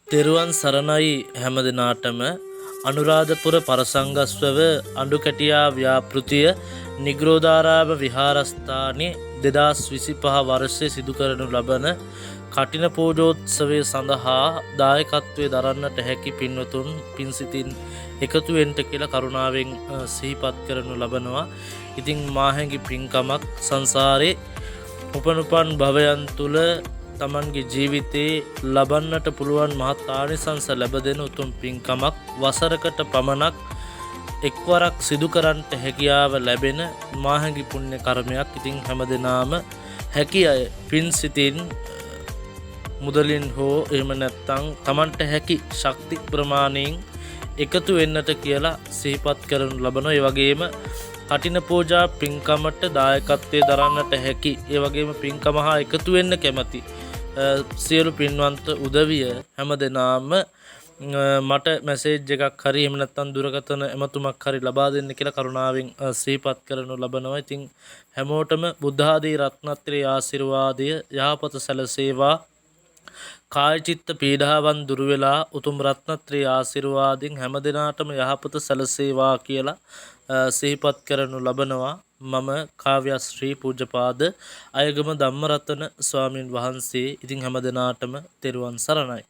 තෙරුවන් සරණයි හැම දිනාටම අනුරාධපුර පරසංගස්වව අඬුකැටියා ව්‍යාපෘතිය නිග්‍රෝධාරාම විහාරස්ථානයේ 2025 වර්ෂයේ සිදු කරනු ලබන කටින පූජෝත්සවය සඳහා දායකත්වයේ දරන්නට හැකි පින්වතුන් පින්සිතින් එකතු වෙන්න කියලා කරුණාවෙන් සිහිපත් කරනු ලබනවා. ඉතින් මාහැඟි පින්කමක් සංසාරේ උපනුපන් භවයන් තුල තමන්ගේ ජීවිතේ ලබන්නට පුළුවන් මහත් ආනිසංස ලැබ දෙන උතුම් පින්කමක් වසරකට පමණක් එක්වරක් සිදු කරන්නට හැකියාව ලැබෙන මාහැඟි පුණ්‍ය කර්මයක්. ඉතින් හැමදෙනාම හැකි අය පින් සිතින් මුදලින් හෝ එහෙම නැත්නම් තමන්ට හැකි ශක්ති ප්‍රමාණයෙන් එකතු වෙන්නට කියලා සිහිපත් කරනු ලබනවා. ඒ වගේම කටින පූජා පින්කමට දායකත්වයේ දරන්නට හැකි ඒ වගේම පින්කම හා එකතු වෙන්න කැමති සියලු පින්වන්ත උදවිය හැමදෙනාම මට මැසේජ් එකක් හරි එහෙම නැත්නම් දුරකථන එමතුමක් හරි ලබා දෙන්න කියලා කරුණාවෙන් සිහිපත් කරනු ලබනවා. ඉතින් හැමෝටම බුද්ධ ආදී රත්නත්‍රයේ ආශිර්වාදය යහපත සැලසේවා. කාය චිත්ත පීඩාවන් දුර වෙලා උතුම් රත්නත්‍රයේ ආශිර්වාදින් හැමදෙනාටම යහපත සැලසේවා කියලා සිහිපත් කරනු ලබනවා. මම කාව්‍යශ්‍රී පූජ්‍යපාද අයගම ධම්මරතන ස්වාමින් වහන්සේ. ඉතින් හැමදෙනාටම තෙරුවන් සරණයි.